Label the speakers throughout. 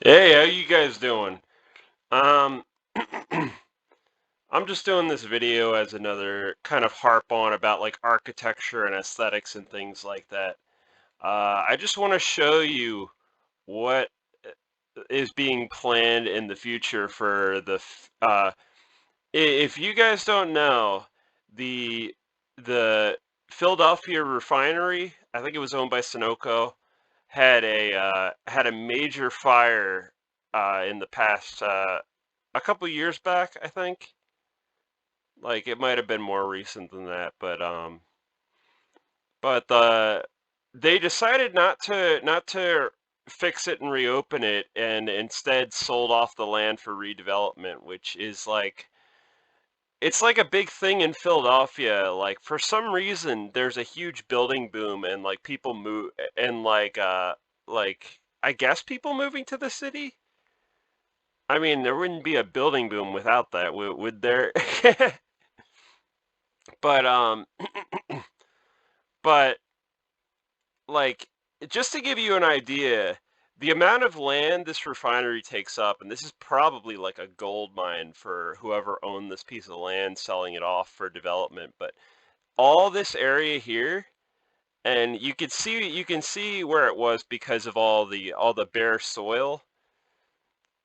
Speaker 1: Hey, how you guys doing? Um, I'm just doing this video as another kind of harp on about like architecture and aesthetics and things like that. I just want to show you what is being planned in the future for if you guys don't know, the the Philadelphia Refinery, I think it was owned by Sunoco, had a major fire in the past a couple years back, I think. Like it might have been more recent than that, but they decided not to fix it and reopen it, and instead sold off the land for redevelopment, which is like it's like a big thing in Philadelphia. Like for some reason, there's a huge building boom and like people move and like I guess people moving to the city. I mean, there wouldn't be a building boom without that, would there? But but like just to give you an idea, the amount of land this refinery takes up, and this is probably like a gold mine for whoever owned this piece of land selling it off for development, but all this area here, and you can see where it was because of all the bare soil,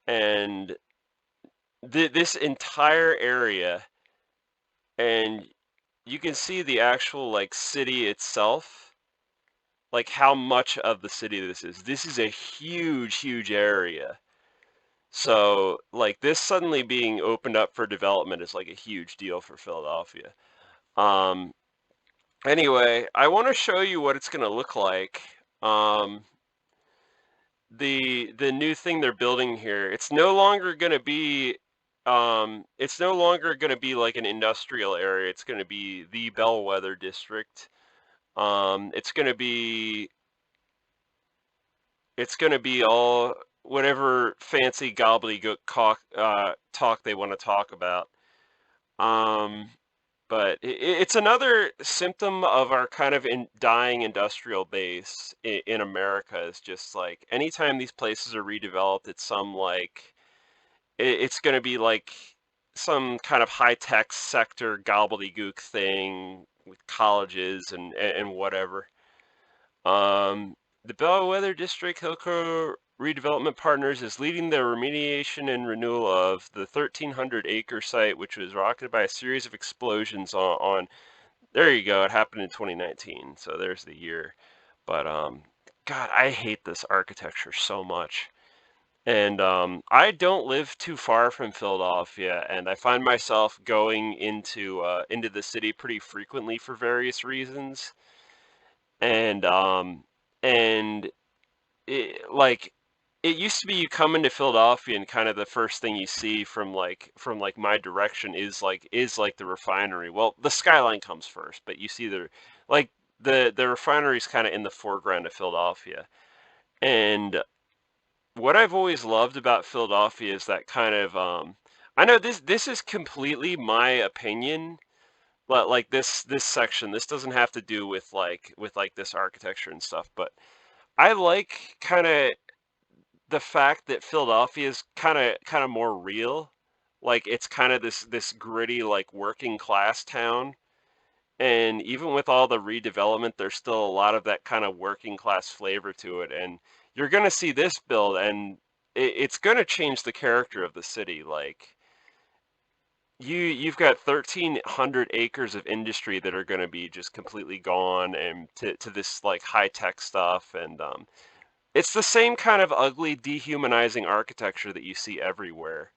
Speaker 1: and this entire area, and you can see the actual like city itself, like how much of the city this is. This is a huge, huge area. So like this suddenly being opened up for development is like a huge deal for Philadelphia. Um, anyway, I want to show you what it's going to look like. Um, the new thing they're building here, it's no longer going to be like an industrial area. It's going to be the Bellwether district. It's going to be all whatever fancy gobbledygook talk they want to talk about. Um, but it's another symptom of our kind of dying industrial base in America. Is just like anytime these places are redeveloped, it's some like it's going to be like some kind of high tech sector gobbledygook thing with colleges and whatever. Um, the Bellwether District Hillco Redevelopment Partners is leading the remediation and renewal of the 1,300-acre site, which was rocketed by a series of explosions there you go. It happened in 2019, so there's the year. But God, I hate this architecture so much. And I don't live too far from Philadelphia, and I find myself going into the city pretty frequently for various reasons. And and like it used to be you come into Philadelphia and kind of the first thing you see from my direction is like the refinery. Well, the skyline comes first, but you see like the refinery is kind of in the foreground of Philadelphia. And what I've always loved about Philadelphia is that kind of I know this is completely my opinion, but like this section, this doesn't have to do with like this architecture and stuff, but I like kind of the fact that Philadelphia is kind of more real. Like it's kind of this gritty like working class town. And even with all the redevelopment, there's still a lot of that kind of working class flavor to it. And you're gonna see this build, and it's gonna change the character of the city. Like you've got 1,300 acres of industry that are gonna be just completely gone, and to this like high tech stuff. And it's the same kind of ugly, dehumanizing architecture that you see everywhere.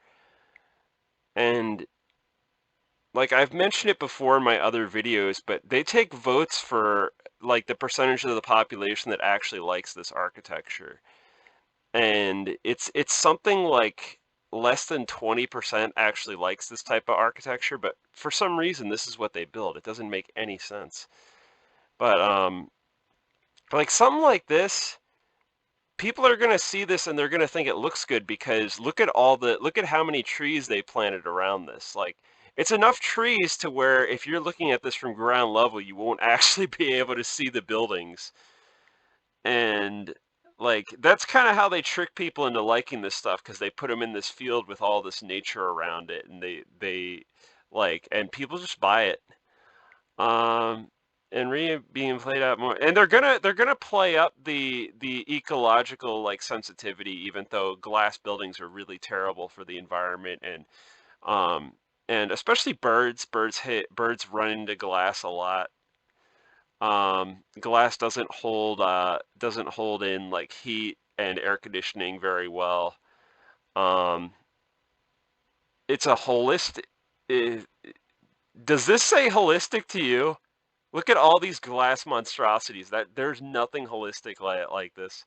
Speaker 1: And like I've mentioned it before in my other videos, but they take votes for like the percentage of the population that actually likes this architecture. And it's something like less than 20% actually likes this type of architecture, but for some reason this is what they build. It doesn't make any sense. But like something like this, people are going to see this and they're going to think it looks good because look at how many trees they planted around this. Like it's enough trees to where if you're looking at this from ground level, you won't actually be able to see the buildings. And like that's kind of how they trick people into liking this stuff because they put them in this field with all this nature around it, and they like, and people just buy it. Um, and being played out more, and they're gonna play up the ecological like sensitivity, even though glass buildings are really terrible for the environment, um and especially birds run into glass a lot. Glass doesn't hold in like heat and air conditioning very well. Um, it's a holistic. eh, Does this say holistic to you? Look at all these glass monstrosities. That there's nothing holistic like this.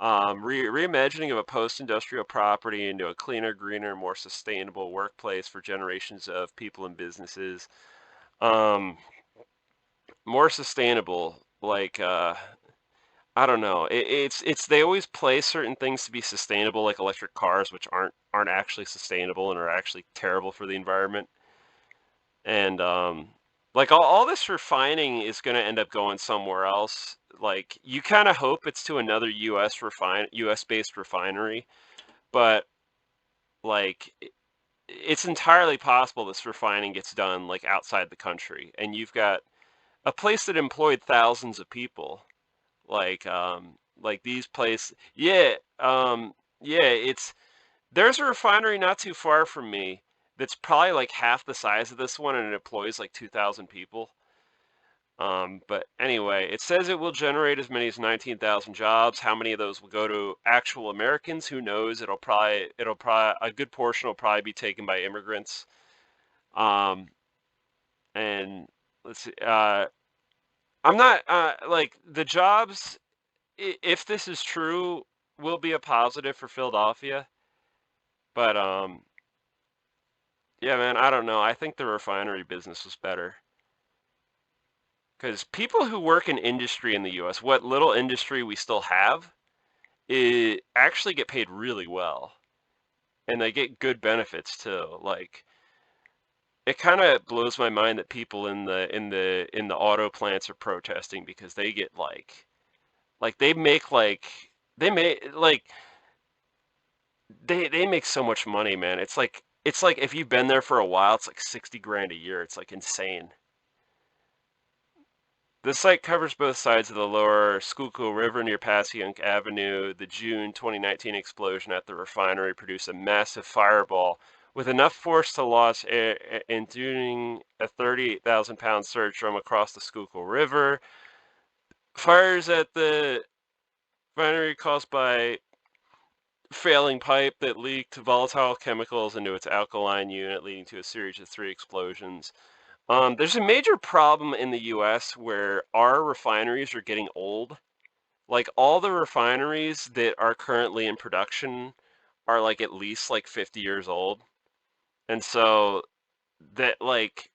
Speaker 1: Reimagining of a post-industrial property into a cleaner, greener, more sustainable workplace for generations of people and businesses. Um, More sustainable, like I don't know. It's they always play certain things to be sustainable, like electric cars, which aren't actually sustainable and are actually terrible for the environment. And like all this refining is going to end up going somewhere else. Like you kind of hope it's to another U.S. based refinery, but like it's entirely possible this refining gets done like outside the country, and you've got a place that employed thousands of people. Like these places, yeah, yeah, there's a refinery not too far from me that's probably like half the size of this one, and it employs like 2,000 people. But anyway, it says it will generate as many as 19,000 jobs. How many of those will go to actual Americans? Who knows? It'll probably a good portion will probably be taken by immigrants. Um, and let's see, I'm not like the jobs, if this is true, will be a positive for Philadelphia. But yeah, man, I don't know. I think the refinery business was better because people who work in industry in the U.S., what little industry we still have, it actually get paid really well, and they get good benefits too. Like it kind of blows my mind that people in the auto plants are protesting because they get like they make like they make so much money, man. It's like if you've been there for a while, it's like 60 grand a year. It's like insane. The site covers both sides of the lower Schuylkill River near Passyunk Avenue. The June 2019 explosion at the refinery produced a massive fireball with enough force to launch enduring a 38,000-pound surge drum across the Schuylkill River. Fires at the refinery caused by failing pipe that leaked volatile chemicals into its alkaline unit, leading to a series of three explosions. There's a major problem in the US where our refineries are getting old. Like all the refineries that are currently in production are like at least like 50 years old. And so that like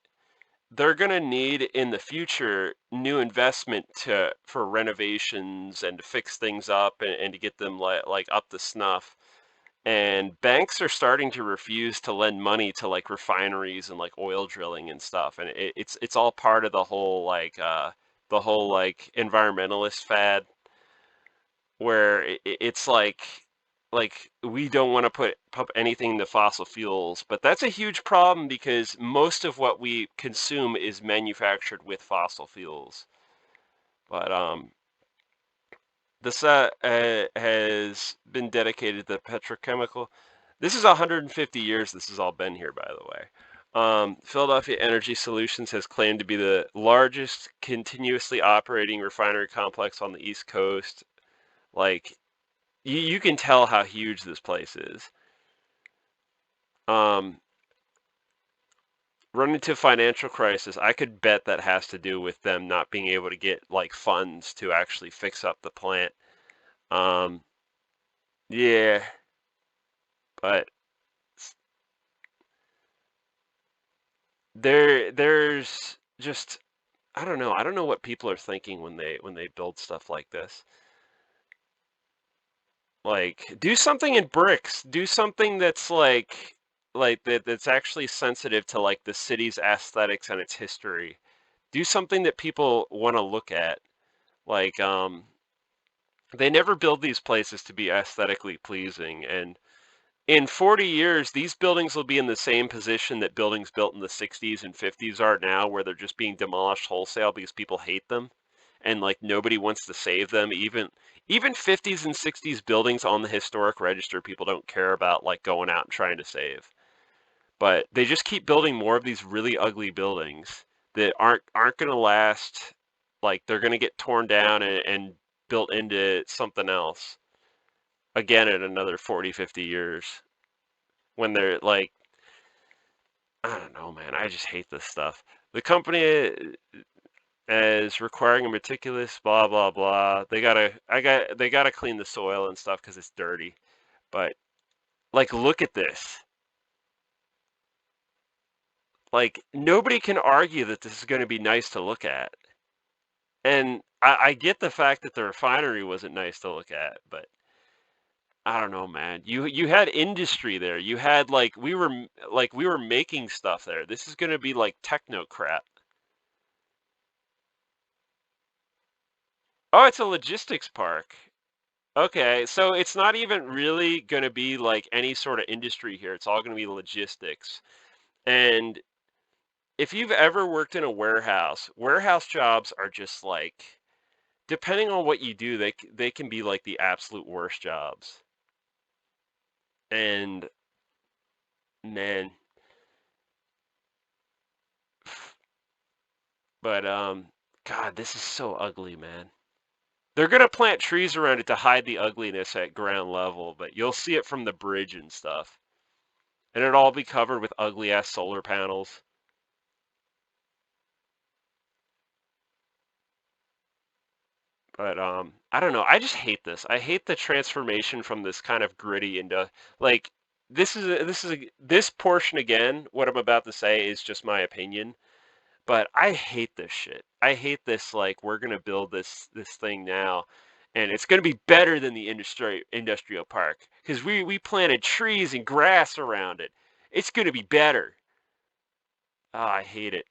Speaker 1: they're gonna need in the future new investment to for renovations and to fix things up and to get them like up to snuff. And banks are starting to refuse to lend money to like refineries and like oil drilling and stuff, and it's all part of the whole like environmentalist fad where it's like we don't want to put anything into fossil fuels, but that's a huge problem because most of what we consume is manufactured with fossil fuels. But the set has been dedicated to the petrochemical. This is 150 years this has all been here, by the way. Philadelphia Energy Solutions has claimed to be the largest continuously operating refinery complex on the East Coast. Like, you can tell how huge this place is. Um, Run into financial crisis. I could bet that has to do with them not being able to get like funds to actually fix up the plant. Um, yeah, but there's just I don't know. I don't know what people are thinking when they build stuff like this. Like do something in bricks. Do something that's like that's actually sensitive to like the city's aesthetics and its history. Do something that people want to look at. Like They never build these places to be aesthetically pleasing, and in 40 years, these buildings will be in the same position that buildings built in the 60s and 50s are now, where they're just being demolished wholesale because people hate them and like nobody wants to save them. Even 50s and 60s buildings on the historic register, people don't care about like going out and trying to save. But they just keep building more of these really ugly buildings that aren't going to last. Like they're going to get torn down and built into something else again in another 40, 50 years when they're like, I don't know, man. I just hate this stuff. The company is requiring a meticulous blah blah blah. They gotta clean the soil and stuff because it's dirty. But like, look at this. Like, nobody can argue that this is going to be nice to look at. And I get the fact that the refinery wasn't nice to look at, but I don't know, man. You had industry there. You had like we were making stuff there. This is going to be like techno crap. Oh, it's a logistics park. Okay, so it's not even really going to be like any sort of industry here. It's all going to be logistics. And if you've ever worked in a warehouse, warehouse jobs are just like, depending on what you do, they can be like the absolute worst jobs. And man, but God, this is so ugly, man. They're gonna plant trees around it to hide the ugliness at ground level, but you'll see it from the bridge and stuff. And it'll all be covered with ugly ass solar panels. But I don't know. I just hate this. I hate the transformation from this kind of gritty into like this portion again. What I'm about to say is just my opinion, but I hate this shit. I hate this. Like we're gonna build this thing now, and it's gonna be better than the industrial park because we planted trees and grass around it. It's gonna be better. Oh, I hate it.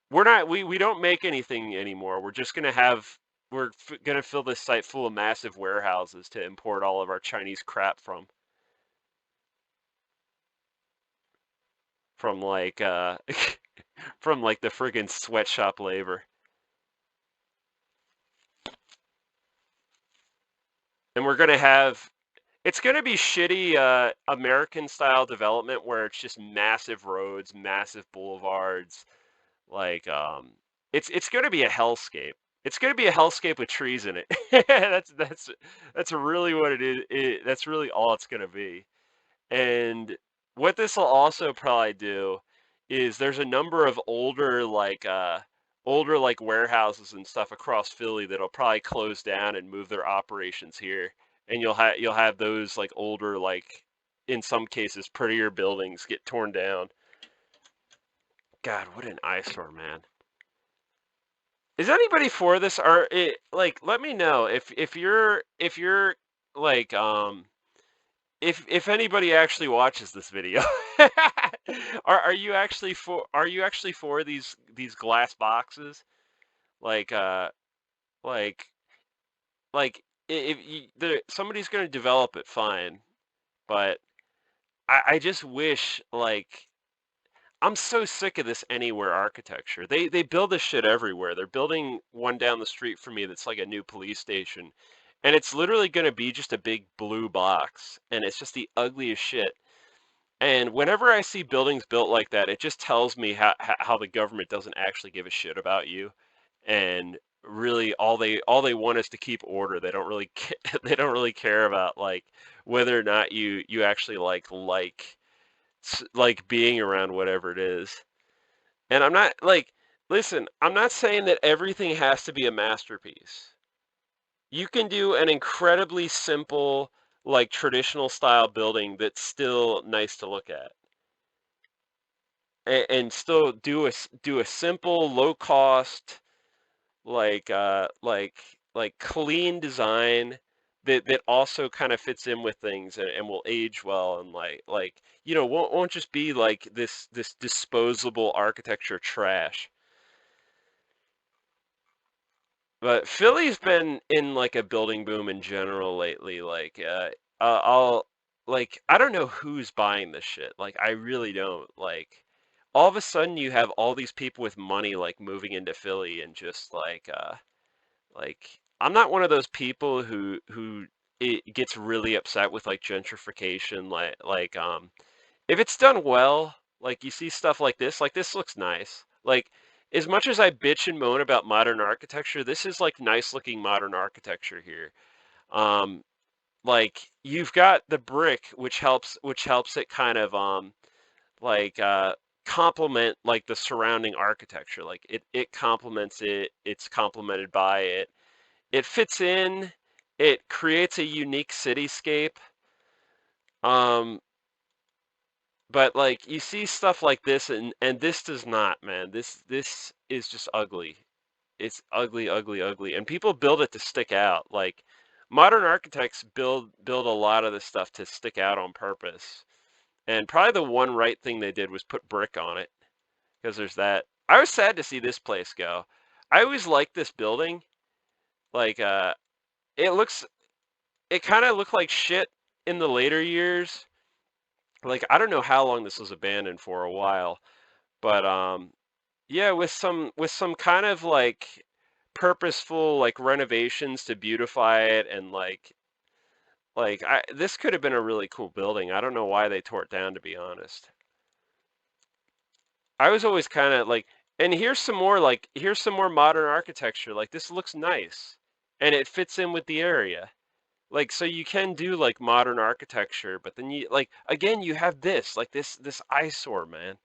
Speaker 1: We don't make anything anymore. We're gonna fill this site full of massive warehouses to import all of our Chinese crap from like from like the friggin' sweatshop labor. And we're gonna have it's gonna be shitty American style development where it's just massive roads, massive boulevards, like it's gonna be a hellscape. It's gonna be a hellscape with trees in it. That's really what it is. That's really all it's gonna be. And what this will also probably do is there's a number of older like warehouses and stuff across Philly that'll probably close down and move their operations here. And you'll have those like older like in some cases prettier buildings get torn down. God, what an eyesore, man. Is anybody for this? Or like let me know if you're like if anybody actually watches this video. Are you actually for these glass boxes? Like like if somebody's going to develop it, fine. But I just wish like I'm so sick of this anywhere architecture. They build this shit everywhere. They're building one down the street from me that's like a new police station. And it's literally going to be just a big blue box and it's just the ugliest shit. And whenever I see buildings built like that, it just tells me how the government doesn't actually give a shit about you. And really all they want is to keep order. They don't really they don't really care about like whether or not you actually like being around whatever it is. And I'm not like, listen, I'm not saying that everything has to be a masterpiece. You can do an incredibly simple, like traditional style building that's still nice to look at, and still do a simple, low cost, like like clean design that also kind of fits in with things and will age well and won't just be like this disposable architecture trash. But Philly's been in like a building boom in general lately. I'll like I don't know who's buying this shit. Like I really don't. Like all of a sudden you have all these people with money like moving into Philly and just like I'm not one of those people who it gets really upset with like gentrification. If it's done well, like you see stuff like this looks nice. Like as much as I bitch and moan about modern architecture, this is like nice looking modern architecture here. Um, like you've got the brick, which helps it kind of like complement like the surrounding architecture. Like it complements it. It's complemented by it. It fits in. It creates a unique cityscape. Um, But like you see stuff like this and this does not, man. This is just ugly. It's ugly, ugly, ugly. And people build it to stick out. Like modern architects build a lot of this stuff to stick out on purpose. And probably the one right thing they did was put brick on it because there's that. I was sad to see this place go. I always liked this building. Like it looks it kind of looked like shit in the later years. Like I don't know how long this was abandoned for a while. But yeah, with some kind of like purposeful like renovations to beautify it and like I this could have been a really cool building. I don't know why they tore it down to be honest. I was always kind of like and here's some more modern architecture. Like this looks nice and it fits in with the area. Like so you can do like modern architecture, but then you like again you have this like this eyesore, man.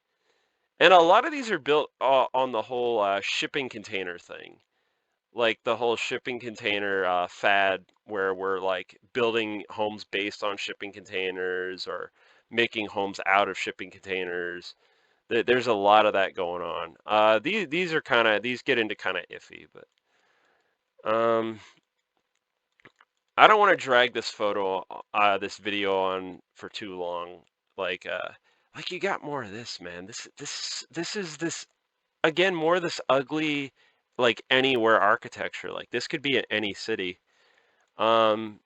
Speaker 1: And a lot of these are built on the whole shipping container thing, like the whole shipping container fad, where we're like building homes based on shipping containers or making homes out of shipping containers. There's a lot of that going on. These are kind of these get into kind of iffy, but um, I don't want to drag this this video on for too long. Like, uh, like you got more of this, man. This is this again, more of this ugly, like anywhere architecture. Like this could be in any city. Um,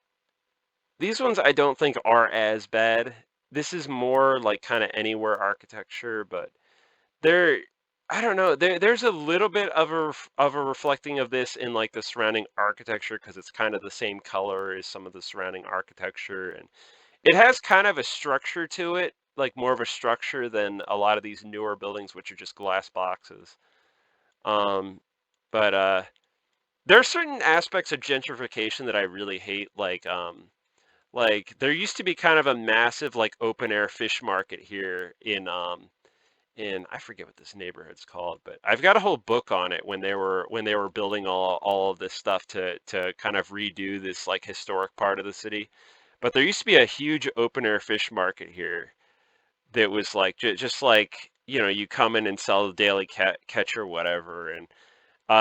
Speaker 1: these ones I don't think are as bad. This is more like kind of anywhere architecture, but there, I don't know. There's a little bit of a reflecting of this in like the surrounding architecture because it's kind of the same color as some of the surrounding architecture, and it has kind of a structure to it, like more of a structure than a lot of these newer buildings, which are just glass boxes. Um, but there are certain aspects of gentrification that I really hate. Like there used to be kind of a massive like open air fish market here in I forget what this neighborhood's called, but I've got a whole book on it when they were building all of this stuff to kind of redo this like historic part of the city. But there used to be a huge open air fish market here that was like just like you come in and sell the daily catch or whatever, and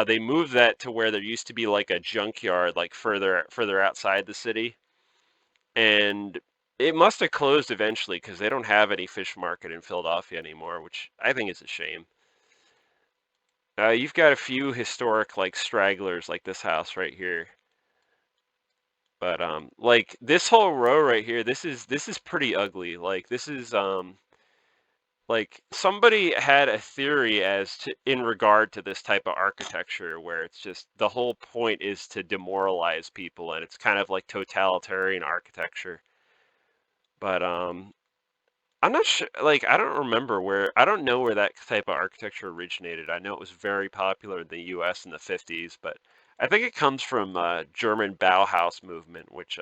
Speaker 1: they moved that to where there used to be like a junkyard, like further outside the city, and it must have closed eventually because they don't have any fish market in Philadelphia anymore, which I think is a shame. You've got a few historic like stragglers, like this house right here, but like this whole row right here, this is pretty ugly. Like this is like somebody had a theory as to in regard to this type of architecture where it's just the whole point is to demoralize people and it's kind of like totalitarian architecture. But I'm not sure like I don't know where that type of architecture originated. I know it was very popular in the US in the 50s, but I think it comes from German Bauhaus movement, which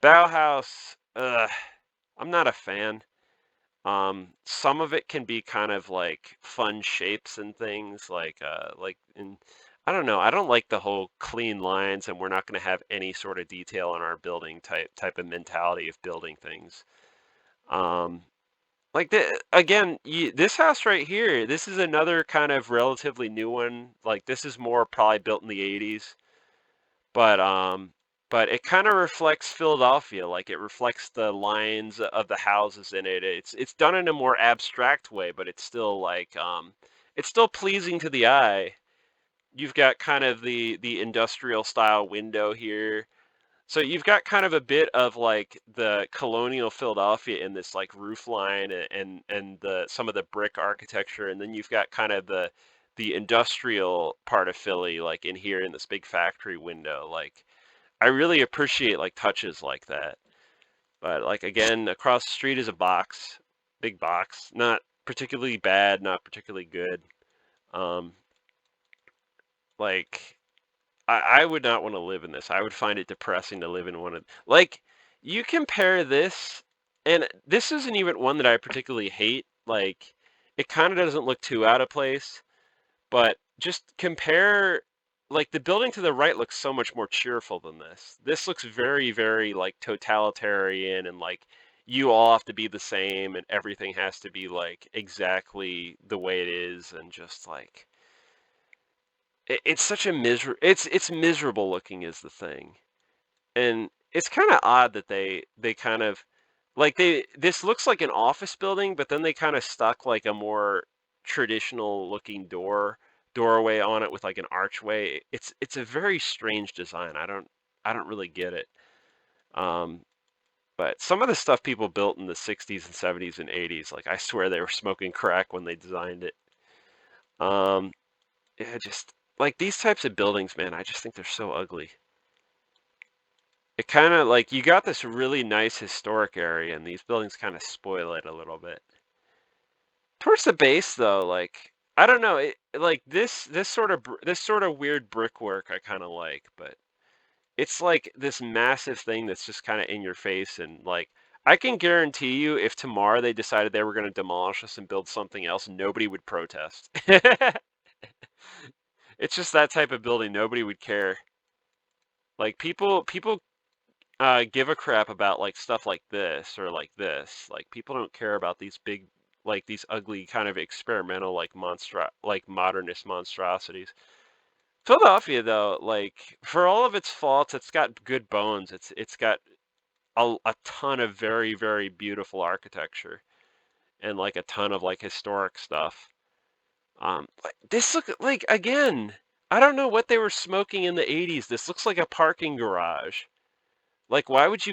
Speaker 1: Bauhaus I'm not a fan. Some of it can be kind of like fun shapes and things like in I don't know. I don't like the whole clean lines and we're not going to have any sort of detail in our building type of mentality of building things. Um, again, this house right here, this is another kind of relatively new one. Like this is more probably built in the 80s. But but it kind of reflects Philadelphia, like it reflects the lines of the houses in it. It's done in a more abstract way, but it's still like it's still pleasing to the eye. you've got kind of the industrial style window here. So you've got kind of a bit of like the colonial Philadelphia in this like roof line and the some of the brick architecture, and then you've got kind of the industrial part of Philly like in here in this big factory window. Like I really appreciate like touches like that. But like again, across the street is a box, big box, not particularly bad, not particularly good. Um, like I would not want to live in this. I would find it depressing to live in one of like you compare this, and this isn't even one that I particularly hate. Like it kind of doesn't look too out of place, but just compare like the building to the right looks so much more cheerful than this. This looks very, very like totalitarian and like you all have to be the same and everything has to be like exactly the way it is and just like it's such a it's miserable looking is the thing. And it's kind of odd that they kind of like they this looks like an office building, but then they kind of stuck like a more traditional looking doorway on it with like an archway. It's a very strange design. I don't really get it. Um, but some of the stuff people built in the 60s and 70s and 80s, like I swear they were smoking crack when they designed it. Um, yeah, just like these types of buildings, man, I just think they're so ugly. It kind of like you got this really nice historic area, and these buildings kind of spoil it a little bit. Towards the base, though, like I don't know, like this sort of weird brickwork I kind of like, but it's like this massive thing that's just kind of in your face, and like I can guarantee you, if tomorrow they decided they were going to demolish us and build something else, nobody would protest. It's just that type of building. Nobody would care. Like people give a crap about like stuff like this or like this. Like people don't care about these big, like these ugly kind of experimental like modernist monstrosities. Philadelphia though, like for all of its faults, it's got good bones. It's got a ton of very, very beautiful architecture and like a ton of like historic stuff. Like this look like again, I don't know what they were smoking in the 80s. This looks like a parking garage. Like, why would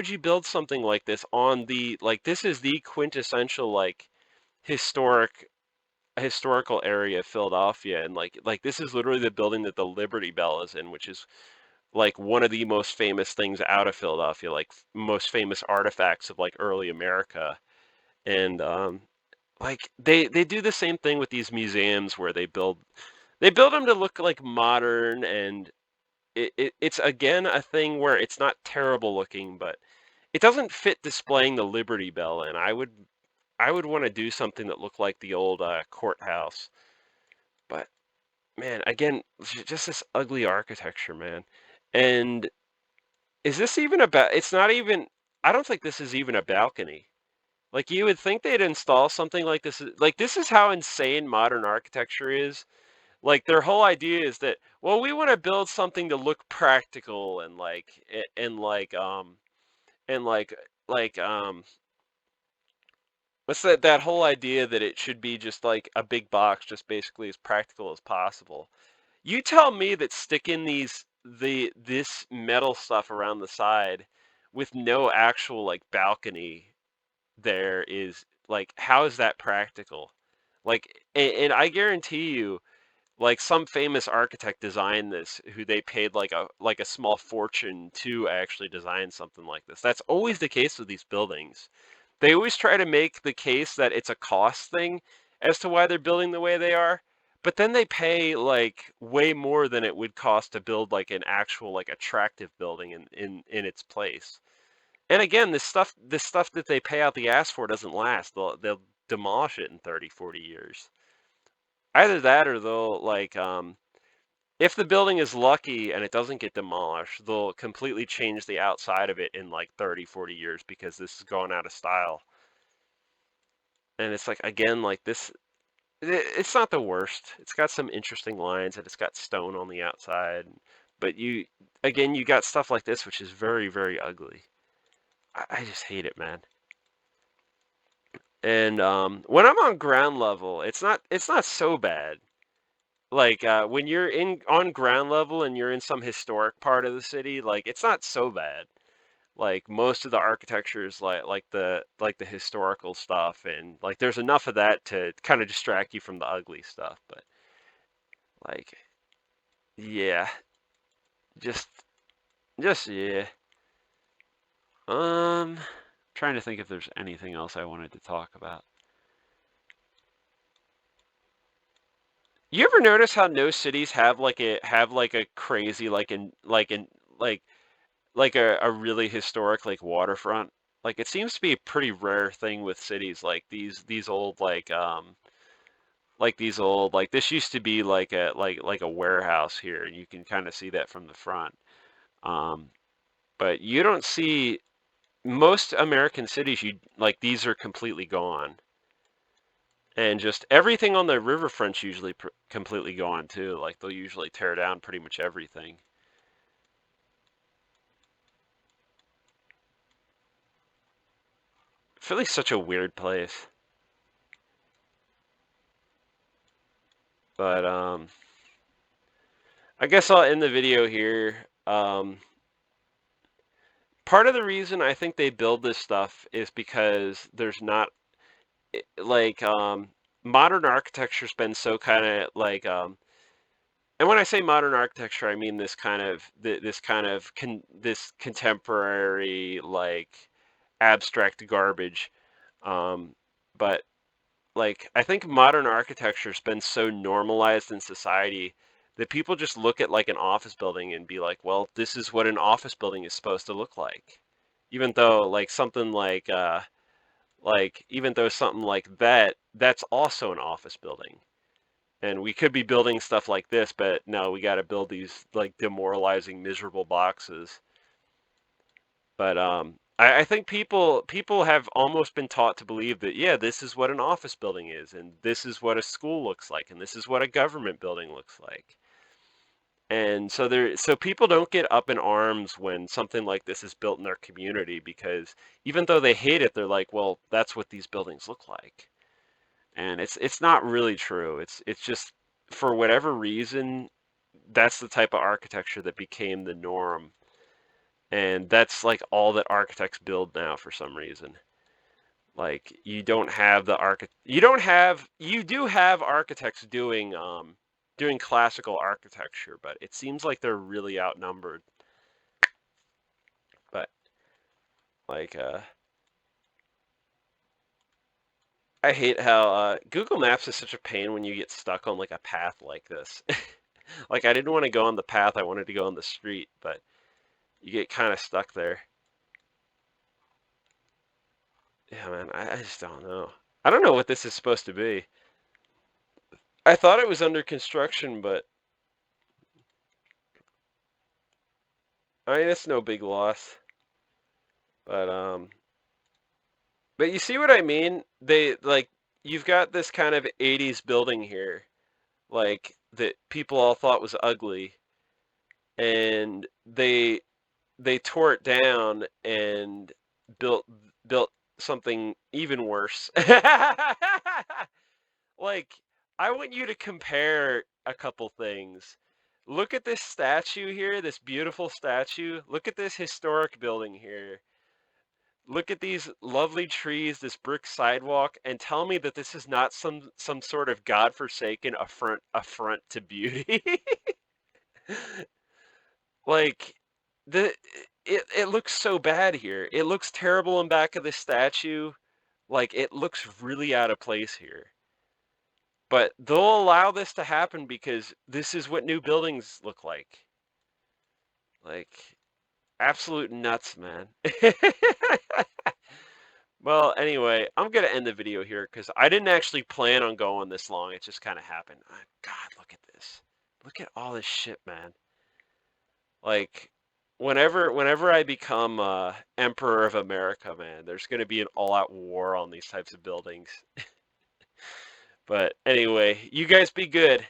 Speaker 1: you build something like this on the, like, this is the quintessential, like, historic, historical area of Philadelphia. And like, this is literally the building that the Liberty Bell is in, which is like one of the most famous things out of Philadelphia, like most famous artifacts of like early America. And, like they do the same thing with these museums where they build them to look like modern and it's again a thing where it's not terrible looking, but it doesn't fit displaying the Liberty Bell, and I would want to do something that looked like the old courthouse. But man, again, just this ugly architecture, man. And is this even about? It's not even. I don't think this is even a balcony. Like you would think they'd install something like this. Like this is how insane modern architecture is. Like their whole idea is that well, we want to build something to look practical and and like what's that whole idea that it should be just like a big box, just basically as practical as possible. You tell me that sticking this metal stuff around the side with no actual like balcony there is like how is that practical? Like and I guarantee you like some famous architect designed this who they paid like a small fortune to actually design something like this. That's always the case with these buildings. They always try to make the case that it's a cost thing as to why they're building the way they are, but then they pay like way more than it would cost to build like an actual like attractive building in its place. And again, this stuff that they pay out the ass for doesn't last. They'll demolish it in 30, 40 years. Either that or they'll like if the building is lucky and it doesn't get demolished, they'll completely change the outside of it in like 30, 40 years because this is going out of style. And it's like again like this it's not the worst. It's got some interesting lines and it's got stone on the outside. But you again you got stuff like this which is very, very ugly. I just hate it, man. And when I'm on ground level, it's not so bad. Like, when you're in on ground level and you're in some historic part of the city, like, it's not so bad. Like, most of the architecture is like the historical stuff, and, like, there's enough of that to kinda distract you from the ugly stuff, but, like, yeah, just yeah. Trying to think if there's anything else I wanted to talk about. You ever notice how no cities have like a crazy like a really historic like waterfront? Like it seems to be a pretty rare thing with cities like these old these old like this used to be like a warehouse here and you can kind of see that from the front. Um but you don't see most American cities you like these are completely gone. And just everything on the riverfront's usually completely gone too. Like they'll usually tear down pretty much everything. Philly's such a weird place. But I guess I'll end the video here. Part of the reason I think they build this stuff is because there's not like modern architecture's been so kind of like and when I say modern architecture, I mean this contemporary like abstract garbage. Um, but like I think modern architecture's been so normalized in society that people just look at like an office building and be like, well, this is what an office building is supposed to look like. Even though even though something like that, that's also an office building. And we could be building stuff like this, but no, we got to build these like demoralizing, miserable boxes. But I think people have almost been taught to believe that yeah, this is what an office building is, and this is what a school looks like, and this is what a government building looks like. And so people don't get up in arms when something like this is built in their community because even though they hate it, they're like, well, that's what these buildings look like. And it's not really true. It's just for whatever reason, that's the type of architecture that became the norm. And that's like all that architects build now for some reason. Like you don't have the you do have architects doing classical architecture, but it seems like they're really outnumbered. But like I hate how Google Maps is such a pain when you get stuck on like a path like this. Like I didn't want to go on the path, I wanted to go on the street, but you get kind of stuck there. Yeah, man, I just don't know. I don't know what this is supposed to be. I thought it was under construction, but I mean it's no big loss. But but you see what I mean? They like you've got this kind of 80s building here, like that people all thought was ugly, and they tore it down and built built something even worse. Like, I want you to compare a couple things. Look at this statue here, this beautiful statue. Look at this historic building here. Look at these lovely trees, this brick sidewalk, and tell me that this is not some sort of godforsaken affront to beauty. Like the it looks so bad here. It looks terrible in back of the statue. Like it looks really out of place here. But they'll allow this to happen because this is what new buildings look like. Like absolute nuts, man. Well, anyway, I'm gonna end the video here because I didn't actually plan on going this long. It just kind of happened. God, look at this. Look at all this shit, man. Like, whenever I become Emperor of America, man, there's gonna be an all-out war on these types of buildings. But anyway, you guys be good.